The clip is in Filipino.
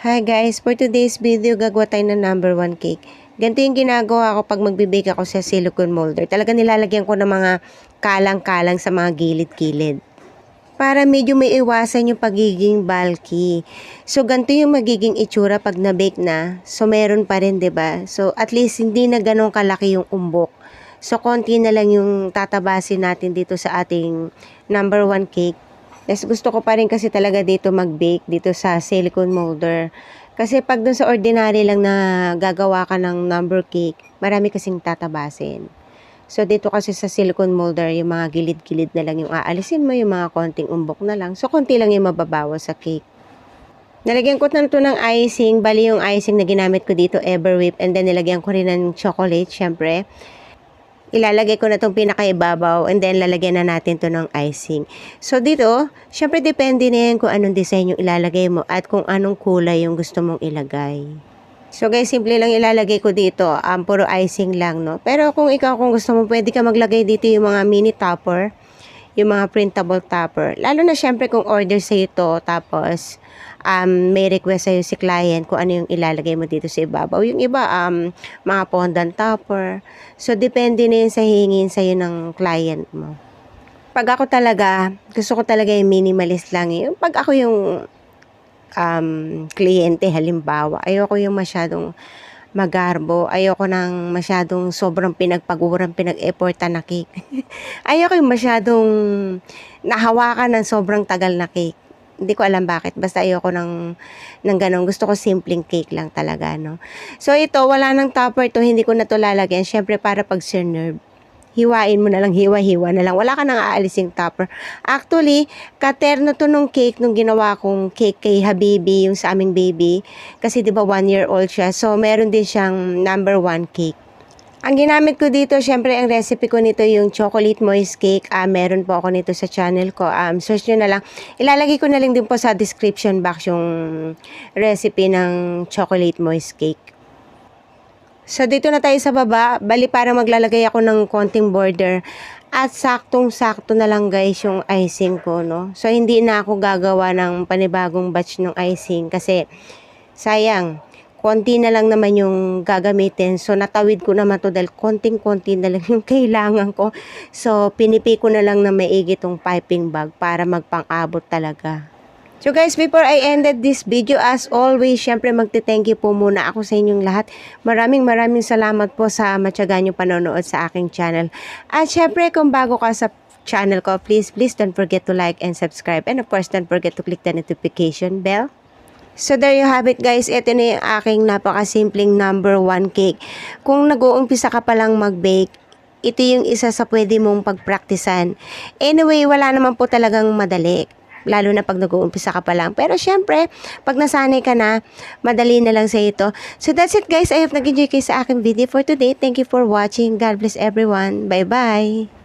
Hi guys, for today's video gagawa tayo ng number 1 cake. Ganito yung ginagawa ko pag magbe-bake ako sa silicone molder. Talaga nilalagyan ko ng mga kalang-kalang sa mga gilid-gilid. Para medyo may iwasan yung pagiging bulky. So ganito yung magiging itsura pag na-bake na. So meron pa rin, 'di ba? So at least hindi na ganun kalaki yung umbok. So konti na lang yung tatabasin natin dito sa ating number 1 cake. Yes, gusto ko pa rin kasi talaga dito mag-bake dito sa silicone molder. Kasi pag dun sa ordinary lang na gagawa ka ng number cake, marami kasing tatabasin. So dito kasi sa silicone molder, yung mga gilid-gilid na lang yung aalisin mo, yung mga konting umbok na lang. So konti lang yung mababawas sa cake. Nalagyan ko na ito ng icing. Bali yung icing na ginamit ko dito, Everwhip. And then nilagyan ko rin ng chocolate, syempre. Ilalagay ko na itong pinakaibabaw and then lalagyan na natin to ng icing. So dito, syempre depende na yan kung anong design yung ilalagay mo at kung anong kulay yung gusto mong ilagay. So guys, simple lang ilalagay ko dito, puro icing lang, no? Pero kung gusto mo, pwede ka maglagay dito yung mga mini topper, yung mga printable topper. Lalo na syempre kung order sa ito, tapos may request sa'yo si client kung ano yung ilalagay mo dito sa ibabaw. Yung iba, mga fondant topper. So, depende na yun sa hihingin sa'yo ng client mo. Pag ako talaga, gusto ko talaga yung minimalist lang. Yung pag ako yung kliyente, halimbawa, ayoko yung masyadong magarbo. Ayoko ng masyadong sobrang pinag-effortan na cake. Ayoko yung masyadong nahawakan ng sobrang tagal na cake. Hindi ko alam bakit. Basta ayoko ng ganun. Gusto ko simpleng cake lang talaga, no? So, ito, wala nang topper to. Hindi ko na to lalagyan. Syempre, para pag serve, hiwain mo na lang, hiwa-hiwa na lang. Wala ka nang aalising topper. Actually, katerno to nung cake, nung ginawa kong cake kay Habibi, yung sa aming baby. Kasi, di ba, 1-year-old siya. So, meron din siyang number 1 cake. Ang ginamit ko dito, syempre, ang recipe ko nito yung chocolate moist cake. Meron po ako nito sa channel ko. Search nyo na lang. Ilalagay ko na lang din po sa description box yung recipe ng chocolate moist cake. So, dito na tayo sa baba. Bali, para maglalagay ako ng konting border. At saktong-sakto na lang guys yung icing ko, no? So, hindi na ako gagawa ng panibagong batch ng icing kasi sayang. Konti na lang naman yung gagamitin. So, natawid ko naman to dahil konting-konti na lang yung kailangan ko. So, pinipi ko na lang na maigi tong piping bag para magpang-abot talaga. So, guys, before I ended this video, as always, syempre magte-thank you po muna ako sa inyong lahat. Maraming salamat po sa matyaga nyo panonood sa aking channel. At syempre, kung bago ka sa channel ko, please don't forget to like and subscribe. And of course, don't forget to click the notification bell. So, there you have it guys. Ito na yung aking napakasimpleng number 1 cake. Kung nag-uumpisa ka palang mag-bake, ito yung isa sa pwede mong pagpraktisan. Anyway, wala naman po talagang madali. Lalo na pag nag-uumpisa ka pa lang. Pero syempre, pag nasanay ka na, madali na lang sa ito. So, that's it guys. I hope nag-enjoy kayo sa aking video for today. Thank you for watching. God bless everyone. Bye-bye.